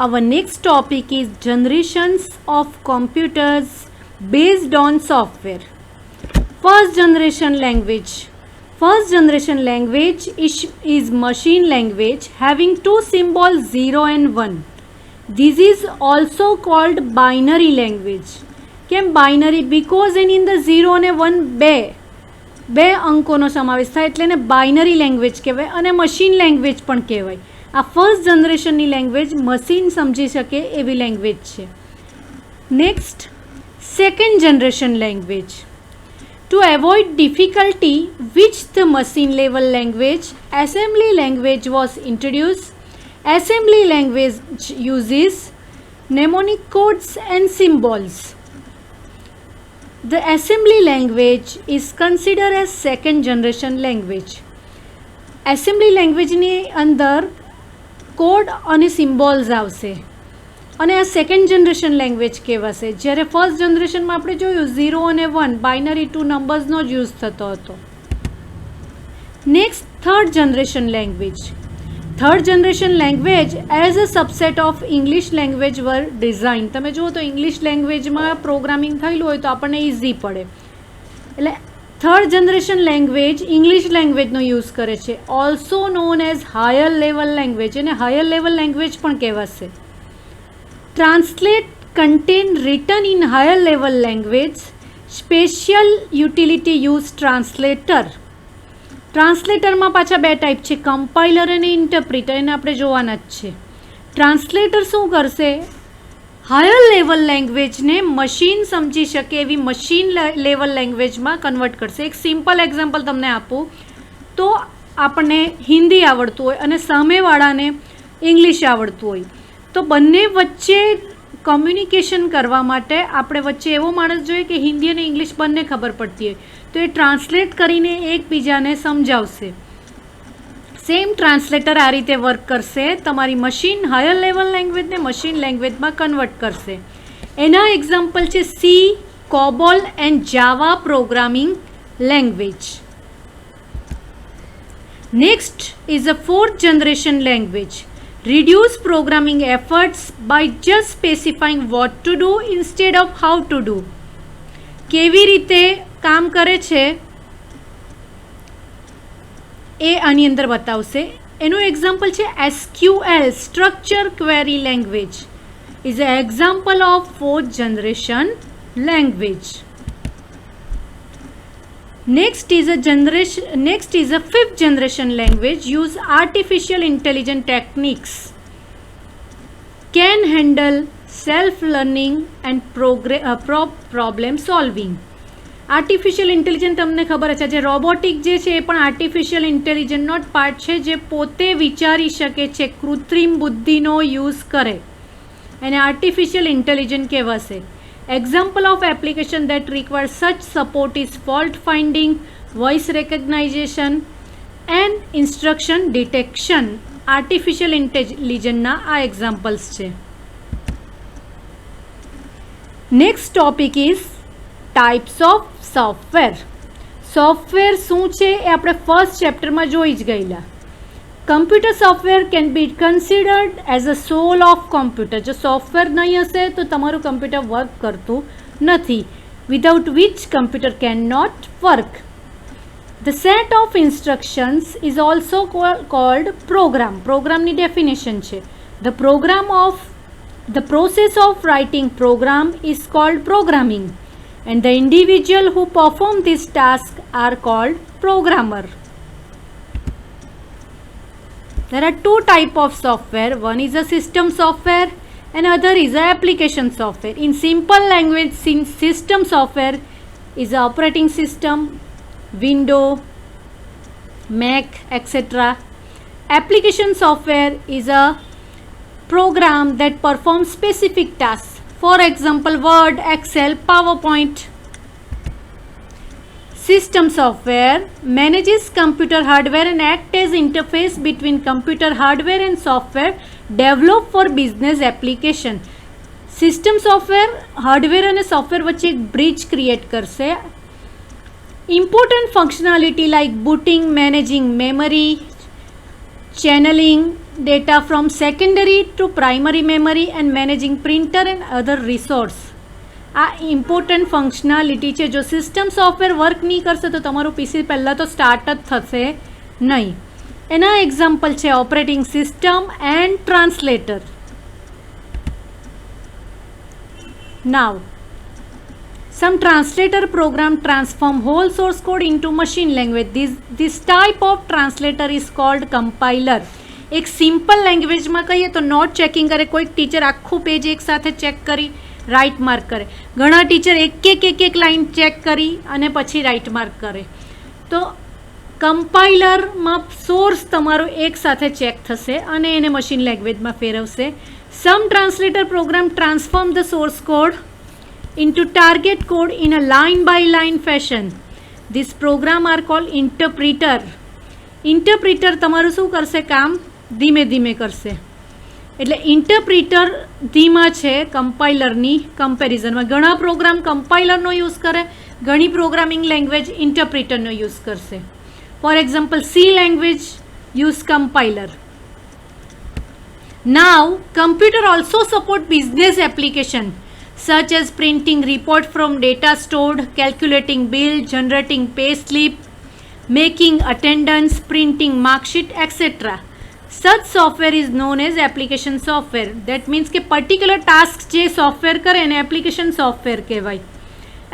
Our next topic is generations of computers based on software. First generation language. First generation language is machine language having two symbols 0 and 1. This is also called binary language. કેમ binary? Because એની અંદર 0 અને 1 બે અંકોનો સમાવેશ થાય એટલે એને binary language કહેવાય અને મશીન લેંગ્વેજ પણ કહેવાય. આ ફર્સ્ટ જનરેશનની લેંગ્વેજ મશીન સમજી શકે એવી લેંગ્વેજ છે. Next, second generation language. To avoid difficulty with the machine level language, assembly language was introduced. Assembly language uses mnemonic codes and symbols. The assembly language is considered as second generation language. Assembly language ની અંદર code અને symbols આવશે અને આ second generation language કહેવાશે. જ્યારે first જનરેશનમાં આપણે જોયું 0 અને 1 બાઇનરી ટુ નંબર્સનો જ યુઝ થતો હતો. Next, third generation language. Third generation language as a subset of English language were design. તમે જુઓ તો ઇંગ્લિશ લેંગ્વેજમાં પ્રોગ્રામિંગ થયેલું હોય તો આપણને ઇઝી પડે. એટલે થર્ડ જનરેશન લેંગ્વેજ ઇંગ્લિશ લેંગ્વેજનો યુઝ કરે છે. Also known as higher level language. એને હાયર લેવલ લેંગ્વેજ પણ કહેવાશે. Translate content written in higher level language. Special utility use translator. ટ્રાન્સલેટરમાં પાછા બે ટાઈપ છે, કમ્પાઇલર અને ઇન્ટરપ્રિટર. એને આપણે જોવાના જ છે. ટ્રાન્સલેટર શું કરશે? હાયર લેવલ લેંગ્વેજને મશીન સમજી શકે એવી મશીન લેવલ લેંગ્વેજમાં કન્વર્ટ કરશે. એક સિમ્પલ એક્ઝામ્પલ તમને આપું તો આપણને હિન્દી આવડતું હોય અને સામેવાળાને ઇંગ્લિશ આવડતું હોય તો બંને વચ્ચે કમ્યુનિકેશન કરવા માટે આપણે વચ્ચે એવો માણસ જોઈએ કે હિન્દી અને ઇંગ્લિશ બંને ખબર પડતી હોય તો એ ટ્રાન્સલેટ કરીને એકબીજાને સમજાવશે. સેમ ટ્રાન્સલેટર આ રીતે વર્ક કરશે. તમારી મશીન હાયર લેવલ લેંગ્વેજને મશીન લેંગ્વેજમાં કન્વર્ટ કરશે. એના એક્ઝામ્પલ છે C, COBOL and Java programming language. Next is a fourth generation language. Reduce programming efforts by just specifying what to do instead of how to do. કેવી રીતે કામ કરે છે એ આની અંદર બતાવશે. એનું એક્ઝામ્પલ છે SQL, structure query language, is a example of fourth generation language. Next is a fifth generation language. Use artificial intelligence techniques. Can handle self-learning and problem solving. Artificial intelligence તમને ખબર છે, જે રોબોટિક જે છે એ પણ artificial ઇન્ટેલિજન્સનો જ part છે, જે પોતે વિચારી શકે છે, કૃત્રિમ બુદ્ધિનો યુઝ કરે એને આર્ટિફિશિયલ ઇન્ટેલિજન્સ કહેવાશે. Example of application that requires such support is fault finding, voice recognition and instruction detection. Artificial intelligence ના આ examples છે. Next topic is types of software. Software શું છે એ આપણે ફર્સ્ટ ચેપ્ટરમાં જોઈ જ ગયેલા. Computer software can be considered as a soul of computer. જો સોફ્ટવેર નહીં હશે તો તમારું કમ્પ્યુટર વર્ક કરતું નથી. Without which computer can not work. The set of instructions is also called program. પ્રોગ્રામની ડેફિનેશન છે the process of writing program is called programming and the individual who perform this task are called programmer. There are two types of software. One is a system software and other is a application software. In simple language, system software is a operating system, Windows, Mac, etc. Application software is a program that performs specific tasks. For example, Word, Excel, PowerPoint. System software manages computer hardware and acts as interface between computer hardware and software developed for business application. System software hardware અને software વચ્ચે એક bridge create કરશે. Important functionality like booting, managing memory, channeling, data from secondary to primary memory and managing printer and other resource. આ important functionality છે. જો system software work નહીં કરશે તો તમારું પીસી પહેલાં તો સ્ટાર્ટ જ થશે નહીં. એના એક્ઝામ્પલ છે operating system and translator. Now some translator program transform whole source code into machine language. This type of translator is called compiler. એક સિમ્પલ લેંગ્વેજમાં કહીએ તો નોટ ચેકિંગ કરે. કોઈક ટીચર આખું પેજ એક સાથે ચેક કરી રાઇટ માર્ક કરે. ઘણા ટીચર એક લાઇન ચેક કરી અને પછી રાઇટ માર્ક કરે. તો કમ્પાઇલરમાં સોર્સ તમારો એક સાથે ચેક થશે અને એને મશીન લેંગ્વેજમાં ફેરવશે. Some translator program transform the source code into target code in a line by line fashion. This program are called interpreter. Interpreter તમારું શું કરશે? કામ ધીમે ધીમે કરશે. એટલે ઇન્ટરપ્રિટર ધીમા છે કમ્પાઇલરની કમ્પેરિઝનમાં. ઘણા પ્રોગ્રામ કમ્પાઇલરનો યુઝ કરે, ઘણી પ્રોગ્રામિંગ લેંગ્વેજ ઇન્ટરપ્રિટરનો યુઝ કરશે. For example C language use compiler. Now computer also support business application such as printing report from data stored, calculating bill, generating pay slip, making attendance, printing mark sheet, etc. Such software is known as application software. That means કે particular task જે software કરે એને application software કહેવાય.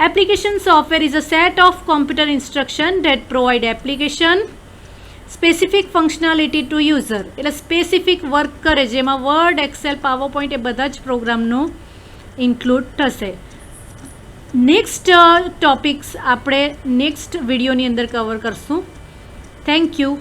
Application software is a set of computer instruction that provide application specific functionality to user. એટલે specific work કરે જેમાં word, Excel, power point એ બધા જ પ્રોગ્રામનો ઇન્ક્લુડ થશે. નેક્સ્ટ ટોપિક્સ આપણે નેક્સ્ટ વિડીયોની અંદર કવર કરશું. Thank you.